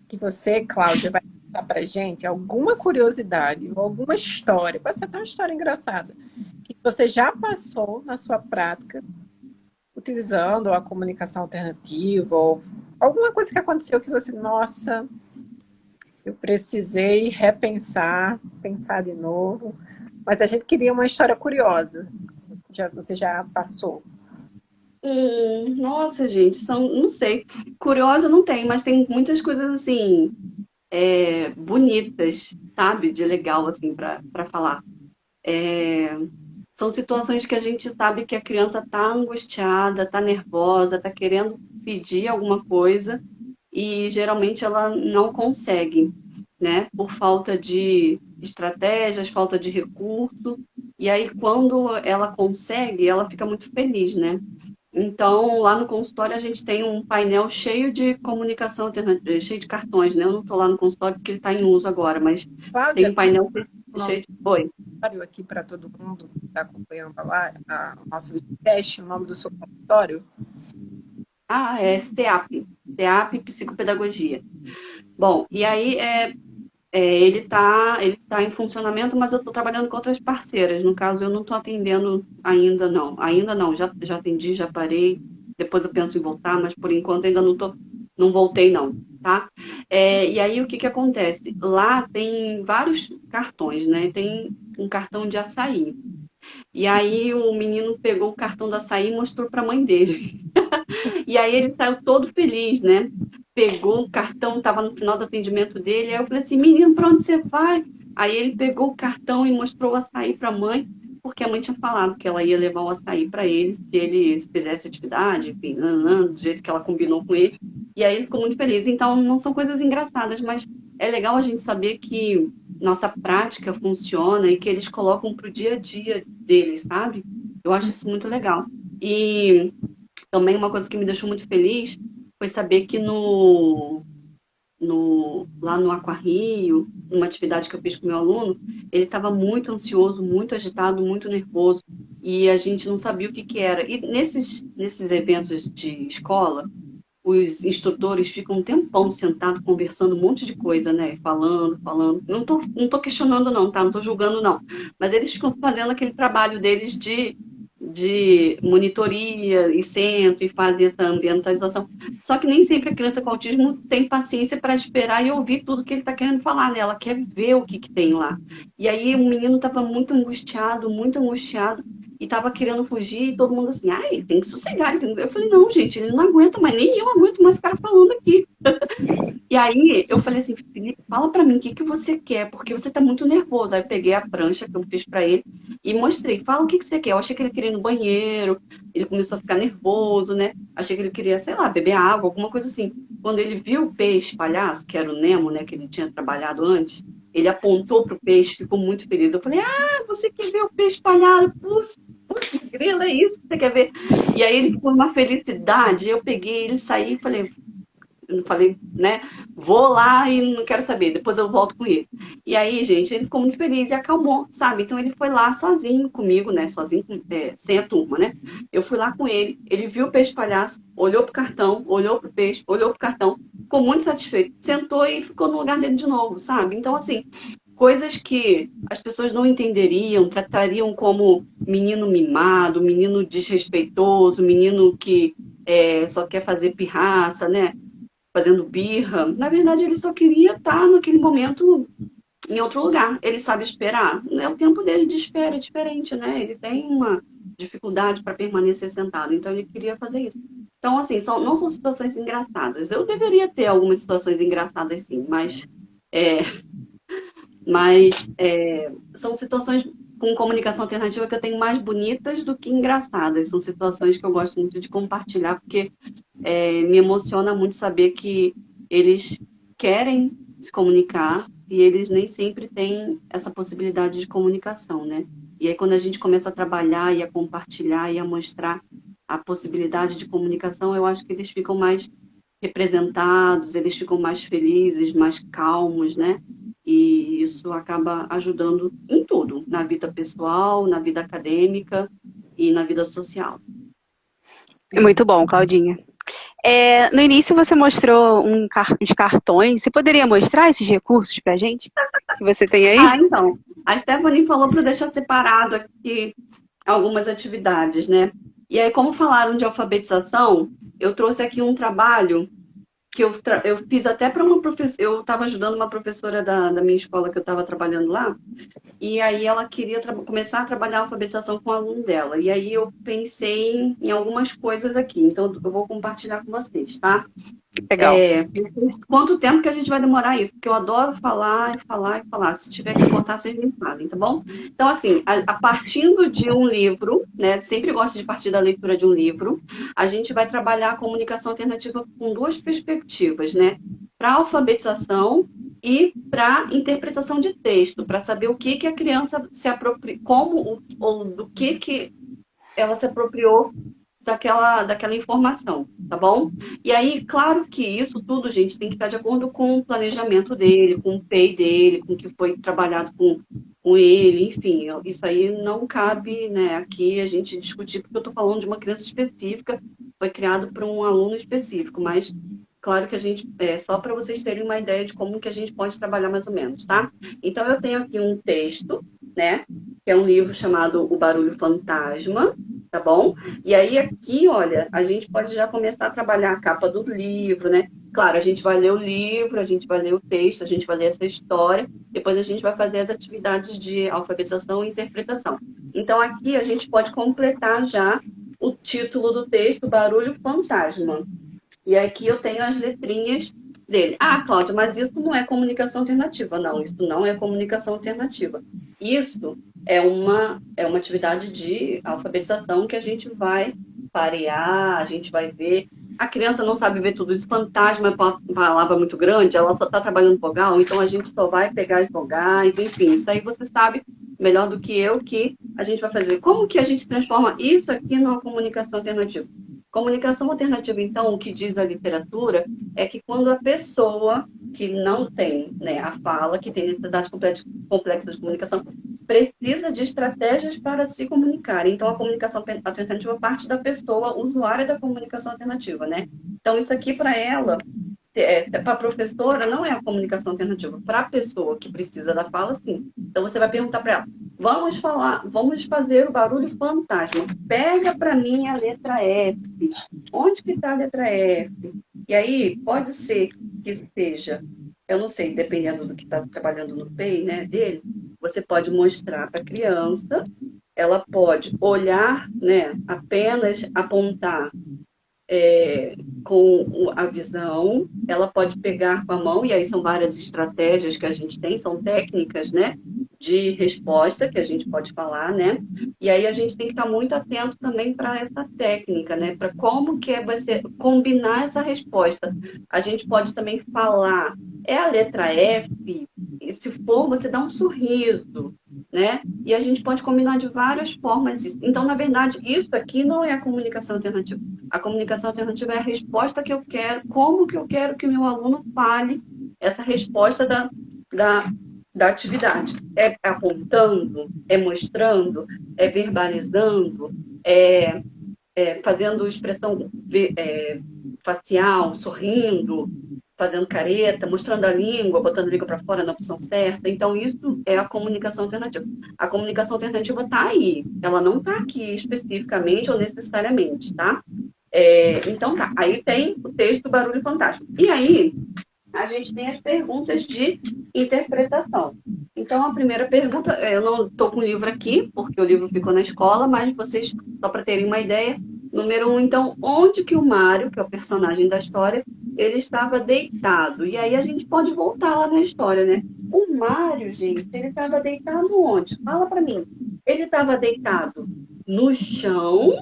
que você, Cláudia, vai contar pra gente alguma curiosidade ou alguma história, pode ser até uma história engraçada, que você já passou na sua prática utilizando a comunicação alternativa ou alguma coisa que aconteceu que você, nossa, eu precisei repensar, pensar de novo, mas a gente queria uma história curiosa. Você já passou? Nossa, gente, não sei. Curiosa não tem, mas tem muitas coisas assim, bonitas, sabe? De legal, assim, para falar. São situações que a gente sabe que a criança está angustiada, está nervosa, está querendo pedir alguma coisa e geralmente ela não consegue, né? Por falta de estratégias, falta de recurso. E aí, quando ela consegue, ela fica muito feliz, né? Então, lá no consultório, a gente tem um painel cheio de comunicação alternativa, cheio de cartões, né? Eu não estou lá no consultório porque ele está em uso agora, mas tem Cláudia, um painel cheio de... Oi. aqui para todo mundo que está acompanhando lá o nosso videocast, o nome do seu consultório? É STEAP Psicopedagogia. Bom, e aí ele tá em funcionamento, mas eu estou trabalhando com outras parceiras. No caso, eu não estou atendendo ainda não. Ainda não, já atendi, já parei. Depois eu penso em voltar, mas por enquanto ainda não voltei não, tá? E aí o que acontece? Lá tem vários cartões, né? Tem um cartão de açaí. E aí o menino pegou o cartão do açaí e mostrou para a mãe dele. E aí ele saiu todo feliz, né? Pegou o cartão, estava no final do atendimento dele. Aí eu falei assim, menino, para onde você vai? Aí ele pegou o cartão e mostrou o açaí para a mãe, porque a mãe tinha falado que ela ia levar o açaí para ele se ele fizesse atividade, enfim, do jeito que ela combinou com ele. E aí ele ficou muito feliz. Então, não são coisas engraçadas, mas é legal a gente saber que nossa prática funciona e que eles colocam para o dia a dia deles, sabe? Eu acho isso muito legal. E também uma coisa que me deixou muito feliz foi saber que lá no Aquarrio, numa atividade que eu fiz com meu aluno, ele estava muito ansioso, muito agitado, muito nervoso, e a gente não sabia o que que era. E nesses eventos de escola, os instrutores ficam um tempão sentados conversando um monte de coisa, né? Falando, falando. Não tô questionando, não, tá? Não tô julgando, não. Mas eles ficam fazendo aquele trabalho deles de monitoria e centro e fazem essa ambientalização. Só que nem sempre a criança com autismo tem paciência para esperar e ouvir tudo que ele está querendo falar, né? Ela quer ver o que que tem lá. E aí o menino estava muito angustiado e estava querendo fugir e todo mundo assim, ai, tem que sossegar. Entendeu? Eu falei, não, gente, ele não aguenta mais, nem eu aguento mais esse cara falando aqui. E aí eu falei assim, Felipe, fala pra mim o que que você quer, porque você tá muito nervoso. Aí eu peguei a prancha que eu fiz pra ele e mostrei, fala o que que você quer. Eu achei que ele queria ir no banheiro, ele começou a ficar nervoso, né? Achei que ele queria, sei lá, beber água, alguma coisa assim. Quando ele viu o peixe palhaço, que era o Nemo, né, que ele tinha trabalhado antes, ele apontou pro peixe, ficou muito feliz. Eu falei, ah, você quer ver o peixe palhaço? Putz, grila, é isso que você quer ver? E aí ele ficou numa felicidade, eu peguei ele, saí e falei, eu falei, né? Vou lá e não quero saber, depois eu volto com ele. E aí, gente, ele ficou muito feliz e acalmou, sabe? Então ele foi lá sozinho comigo, né? Sozinho, sem a turma, né? Eu fui lá com ele viu o peixe palhaço, olhou pro cartão, olhou pro peixe, olhou pro cartão, ficou muito satisfeito, sentou e ficou no lugar dele de novo, sabe? Então, assim, coisas que as pessoas não entenderiam, tratariam como menino mimado, menino desrespeitoso, menino que só quer fazer pirraça, né? Fazendo birra. Na verdade, ele só queria estar naquele momento em outro lugar. Ele sabe esperar. É o tempo dele de espera é diferente, né? Ele tem uma dificuldade para permanecer sentado, então ele queria fazer isso. Então, assim, não são situações engraçadas. Eu deveria ter algumas situações engraçadas, sim, é, mas são situações com comunicação alternativa que eu tenho mais bonitas do que engraçadas. São situações que eu gosto muito de compartilhar, porque me emociona muito saber que eles querem se comunicar e eles nem sempre têm essa possibilidade de comunicação, né? E aí, quando a gente começa a trabalhar e a compartilhar e a mostrar a possibilidade de comunicação, eu acho que eles ficam mais representados, eles ficam mais felizes, mais calmos, né? E isso acaba ajudando em tudo, na vida pessoal, na vida acadêmica e na vida social. Muito bom, Claudinha. No início você mostrou uns cartões. Você poderia mostrar esses recursos pra gente? Que você tem aí? Então. A Stephanie falou para deixar separado aqui algumas atividades, né? E aí, como falaram de alfabetização, eu trouxe aqui um trabalho que eu fiz até para uma professora. Eu estava ajudando uma professora da minha escola que eu estava trabalhando lá, e aí ela queria começar a trabalhar a alfabetização com o aluno dela. E aí eu pensei em algumas coisas aqui, então eu vou compartilhar com vocês, tá? Legal. Quanto tempo que a gente vai demorar isso? Porque eu adoro falar e falar e falar. Se tiver que cortar, vocês me falem, tá bom? Então, assim, a partindo de um livro, né? Sempre gosto de partir da leitura de um livro, a gente vai trabalhar a comunicação alternativa com duas perspectivas, né? Para alfabetização e para interpretação de texto, para saber o que a criança se apropria, como ou do que ela se apropriou daquela informação, tá bom? E aí, claro que isso tudo, gente, tem que estar de acordo com o planejamento dele, com o PEI dele, com o que foi trabalhado com ele, enfim, isso aí não cabe, né, aqui a gente discutir, porque eu estou falando de uma criança específica, foi criado para um aluno específico, mas claro que a gente, só para vocês terem uma ideia de como que a gente pode trabalhar mais ou menos, tá? Então, eu tenho aqui um texto, né, que é um livro chamado O Barulho Fantasma, tá bom? E aí aqui, olha, a gente pode já começar a trabalhar a capa do livro, né? Claro, a gente vai ler o livro, a gente vai ler o texto, a gente vai ler essa história, depois a gente vai fazer as atividades de alfabetização e interpretação. Então, aqui a gente pode completar já o título do texto, Barulho Fantasma. E aqui eu tenho as letrinhas dele. Ah, Cláudia, mas isso não é comunicação alternativa. Não, isso não é comunicação alternativa. Isso é uma atividade de alfabetização que a gente vai parear, a gente vai ver. A criança não sabe ver tudo isso. Fantasma é uma palavra muito grande, ela só está trabalhando vogal, então a gente só vai pegar as vogais, enfim. Isso aí você sabe melhor do que eu que a gente vai fazer. Como que a gente transforma isso aqui numa comunicação alternativa? Comunicação alternativa, então, o que diz a literatura é que quando a pessoa que não tem, né, a fala, que tem necessidade complexa de comunicação, precisa de estratégias para se comunicar. Então, a comunicação alternativa parte da pessoa usuária da comunicação alternativa, né? Então, isso aqui para ela, para a professora, não é a comunicação alternativa. Para a pessoa que precisa da fala, sim. Então, você vai perguntar para ela, vamos fazer o barulho fantasma. Pega para mim a letra F. Onde que está a letra F? E aí, pode ser que seja, eu não sei, dependendo do que está trabalhando no PEI, né, dele, você pode mostrar para a criança, ela pode olhar, né, apenas apontar com a visão, ela pode pegar com a mão, e aí são várias estratégias que a gente tem, são técnicas, né, de resposta que a gente pode falar, né, e aí a gente tem que estar muito atento também para essa técnica, né, para como que vai ser, combinar essa resposta. A gente pode também falar, é a letra F, e se for, você dá um sorriso, né, e a gente pode combinar de várias formas. Então, na verdade, isso aqui não é a comunicação alternativa. A comunicação alternativa é a resposta que eu quero, como que eu quero que o meu aluno fale essa resposta da atividade. É apontando, é mostrando, é verbalizando, fazendo expressão facial, sorrindo, fazendo careta, mostrando a língua, botando a língua para fora na opção certa. Então, isso é a comunicação alternativa. A comunicação alternativa está aí. Ela não está aqui especificamente ou necessariamente, tá? Então, tá. Aí tem o texto Barulho Fantástico. E aí, a gente tem as perguntas de interpretação. Então, a primeira pergunta, eu não estou com o livro aqui, porque o livro ficou na escola, mas vocês, só para terem uma ideia, número 1, então, onde que o Mário, que é o personagem da história, ele estava deitado? E aí a gente pode voltar lá na história, né? O Mário, gente, ele estava deitado onde? Fala para mim. Ele estava deitado no chão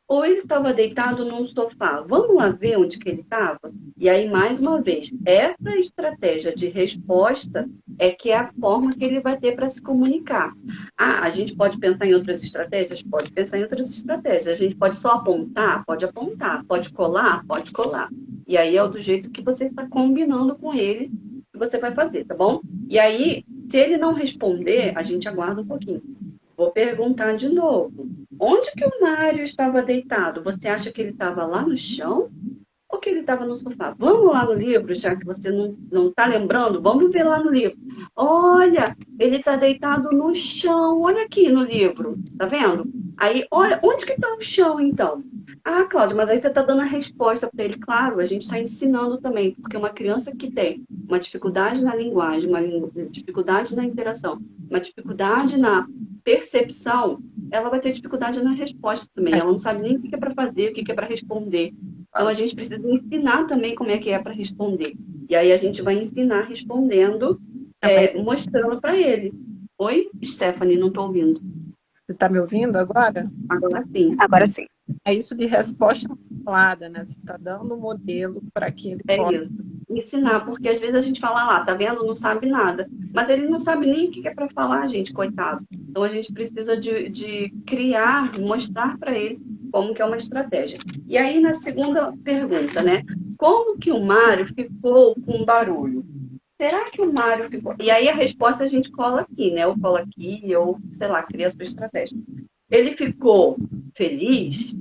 ou ele estava deitado num sofá? Vamos lá ver onde que ele estava? E aí, mais uma vez, essa estratégia de resposta é que é a forma que ele vai ter para se comunicar. Ah, a gente pode pensar em outras estratégias? Pode pensar em outras estratégias. A gente pode só apontar? Pode apontar. Pode colar? Pode colar. E aí é do jeito que você está combinando com ele que você vai fazer, tá bom? E aí, se ele não responder, a gente aguarda um pouquinho. Vou perguntar de novo. Onde que o Mário estava deitado? Você acha que ele estava lá no chão ou que ele estava no sofá? Vamos lá no livro, já que você não está lembrando, vamos ver lá no livro. Olha, ele está deitado no chão. Olha aqui no livro, tá vendo? Aí, olha, onde que está o chão, então? Ah, Cláudia, mas aí você está dando a resposta para ele. Claro, a gente está ensinando também, porque uma criança que tem uma dificuldade na linguagem, uma dificuldade na interação, uma dificuldade na percepção, ela vai ter dificuldade na resposta também. Ela não sabe nem o que é para fazer, o que é para responder. Então, a gente precisa ensinar também como é que é para responder. E aí, a gente vai ensinar respondendo, mostrando para ele. Oi, Stephanie, não estou ouvindo. Você está me ouvindo agora? Agora sim. Agora sim. É isso de resposta falada, né? Você está dando um modelo para que ele possa... Isso. Ensinar, porque às vezes a gente fala lá, tá vendo? Não sabe nada. Mas ele não sabe nem o que é para falar, gente, coitado. Então a gente precisa de criar, mostrar para ele como que é uma estratégia. E aí na segunda pergunta, né? Como que o Mário ficou com barulho? Será que o Mário ficou... E aí a resposta a gente cola aqui, né? Ou cola aqui, ou, sei lá, cria a sua estratégia. Ele ficou feliz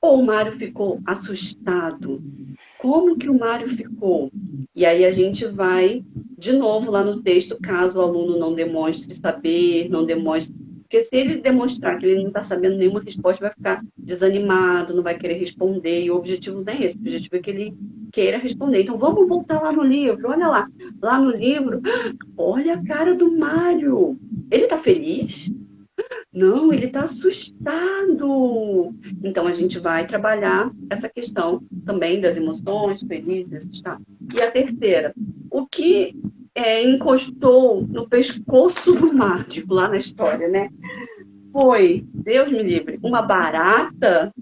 ou o Mário ficou assustado? Como que o Mário ficou? E aí a gente vai, de novo, lá no texto, caso o aluno não demonstre saber, não demonstre... Porque se ele demonstrar que ele não está sabendo nenhuma resposta, vai ficar desanimado, não vai querer responder, e o objetivo não é esse. O objetivo é que ele queira responder. Então, vamos voltar lá no livro. Olha lá. Lá no livro, olha a cara do Mário. Ele tá feliz? Não, ele está assustado. Então, a gente vai trabalhar essa questão também das emoções, felizes, assustado. E a terceira, o que encostou no pescoço do Mágico lá na história, né? Foi, Deus me livre, uma barata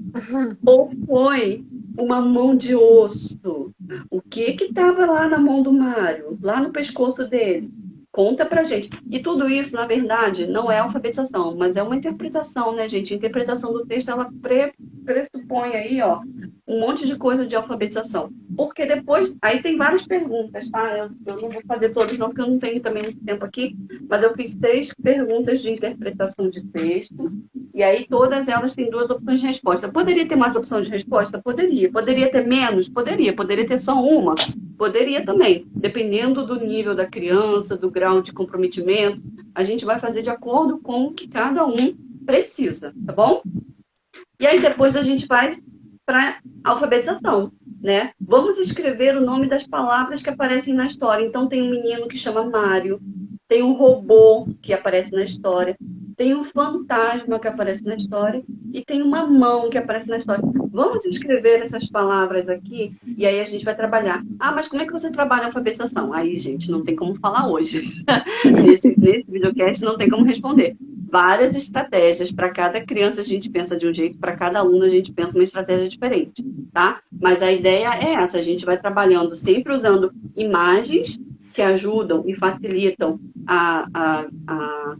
ou foi uma mão de osso? O que que estava lá na mão do Mário, lá no pescoço dele? Conta pra gente. E tudo isso, na verdade, não é alfabetização, mas é uma interpretação, né, gente? A interpretação do texto, ela pressupõe aí, ó, um monte de coisa de alfabetização. Porque depois, aí tem várias perguntas, tá? Eu não vou fazer todas, não, porque eu não tenho também muito tempo aqui, mas eu fiz 3 perguntas de interpretação de texto, e aí todas elas têm 2 opções de resposta. Poderia ter mais opções de resposta? Poderia. Poderia ter menos? Poderia. Poderia ter só uma? Poderia também. Dependendo do nível da criança, do grau de comprometimento, a gente vai fazer de acordo com o que cada um precisa, tá bom? E aí depois a gente vai para alfabetização, né? Vamos escrever o nome das palavras que aparecem na história. Então tem um menino que chama Mário, tem um robô que aparece na história, tem um fantasma que aparece na história e tem uma mão que aparece na história. Vamos escrever essas palavras aqui e aí a gente vai trabalhar. Ah, mas como é que você trabalha a alfabetização? Aí, gente, não tem como falar hoje. nesse videocast não tem como responder. Várias estratégias. Para cada criança a gente pensa de um jeito, para cada aluno a gente pensa uma estratégia diferente, tá? Mas a ideia é essa, a gente vai trabalhando sempre usando imagens que ajudam e facilitam a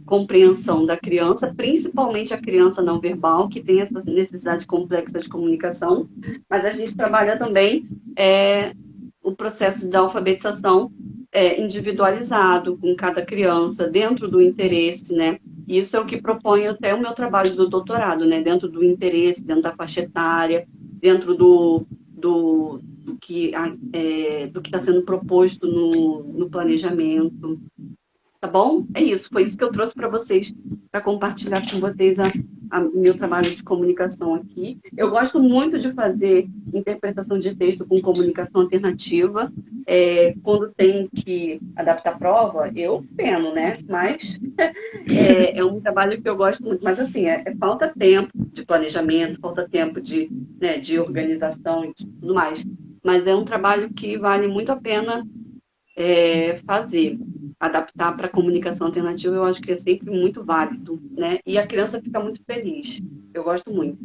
compreensão da criança, principalmente a criança não verbal, que tem essa necessidade complexa de comunicação, mas a gente trabalha também o processo da alfabetização individualizado com cada criança, dentro do interesse, né? Isso é o que propõe até o meu trabalho do doutorado, né? Dentro do interesse, dentro da faixa etária, dentro do que está sendo proposto no planejamento. Tá bom? É isso, foi isso que eu trouxe para vocês, para compartilhar com vocês o meu trabalho de comunicação aqui. Eu gosto muito de fazer interpretação de texto com comunicação alternativa. Quando tem que adaptar a prova, eu peno, né? Mas é um trabalho que eu gosto muito. Mas, assim, falta tempo de planejamento, falta tempo de organização e tudo mais. Mas é um trabalho que vale muito a pena fazer. Adaptar para a comunicação alternativa, eu acho que é sempre muito válido, né? E a criança fica muito feliz. Eu gosto muito.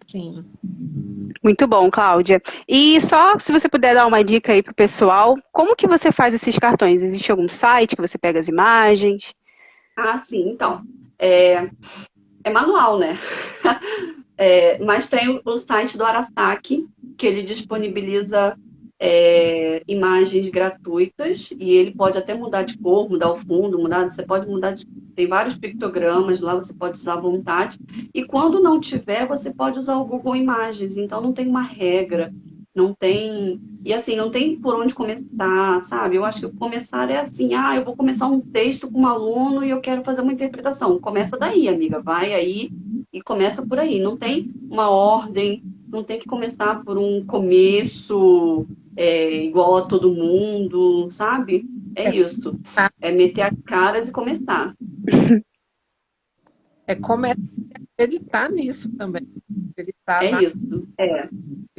Sim. Muito bom, Cláudia. E só se você puder dar uma dica aí pro pessoal, como que você faz esses cartões? Existe algum site que você pega as imagens? Ah, sim, então. É manual, né? Mas tem o site do Arasaki, que ele disponibiliza imagens gratuitas e ele pode até mudar de cor, mudar o fundo, você pode mudar tem vários pictogramas lá, você pode usar à vontade. E quando não tiver, você pode usar o Google Imagens. Então não tem uma regra, não tem. E assim, não tem por onde começar, sabe? Eu acho que começar é assim, eu vou começar um texto com um aluno e eu quero fazer uma interpretação. Começa daí, amiga, vai aí e começa por aí. Não tem uma ordem, não tem que começar por um começo igual a todo mundo, sabe? É isso. É meter as caras e começar. Começar a acreditar nisso também. Acreditar isso.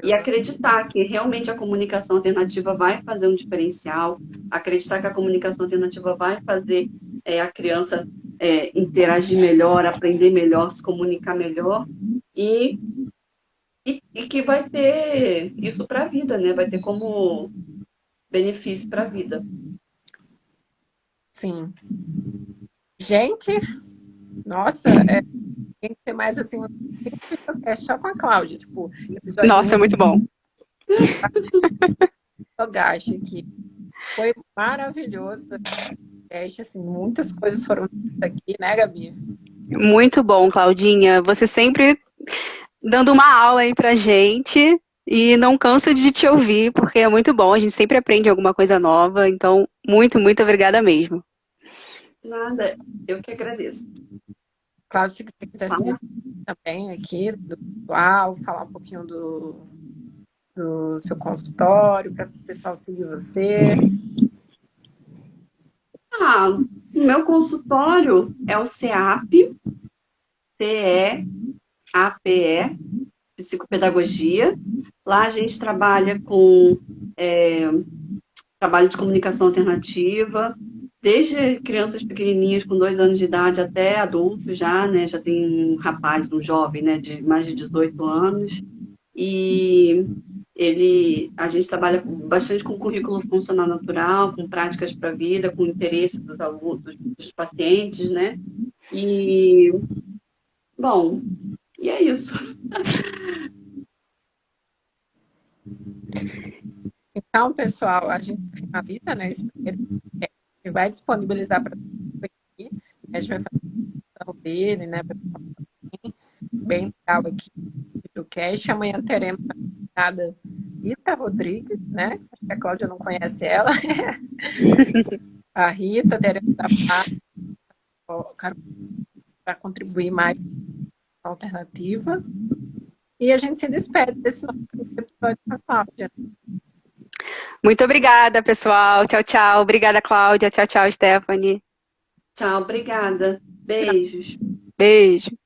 E acreditar que realmente a comunicação alternativa vai fazer um diferencial, acreditar que a comunicação alternativa vai fazer a criança interagir melhor, aprender melhor, se comunicar melhor e que vai ter isso para a vida, né? Vai ter como benefício para a vida. Sim. Gente, nossa, tem que ter mais assim, só com a Cláudia, tipo, episódio. Nossa, muito bom. Togashi aqui. Foi maravilhoso. Assim, muitas coisas foram aqui, né, Gabi? Muito bom, Claudinha. Você sempre dando uma aula aí pra gente e não canso de te ouvir, porque é muito bom. A gente sempre aprende alguma coisa nova. Então, muito, muito obrigada mesmo. Nada, eu que agradeço. Cláudia, se você quiser se também aqui, do pessoal, falar um pouquinho do do seu consultório, para o pessoal seguir você? O meu consultório é o CEAPE, CEAPE, Psicopedagogia. Lá a gente trabalha com trabalho de comunicação alternativa, desde crianças pequenininhas com 2 anos de idade até adultos já, né? Já tem um rapaz, um jovem, né, de mais de 18 anos. E a gente trabalha bastante com currículo funcional natural, com práticas para a vida, com interesse dos alunos, dos pacientes, né? E, bom, e é isso. Então, pessoal, a gente finaliza, né, esse primeiro podcast, e vai disponibilizar para aqui. A gente vai fazer o dele, né, bem legal aqui no videocast. Amanhã teremos a convidada Rita Rodrigues, né? Acho que a Cláudia não conhece ela. A Rita, teremos a para contribuir mais com a alternativa. E a gente se despede desse nosso episódio com a Cláudia. Muito obrigada, pessoal. Tchau, tchau. Obrigada, Cláudia. Tchau, tchau, Stephanie. Tchau, obrigada. Beijos. Beijo.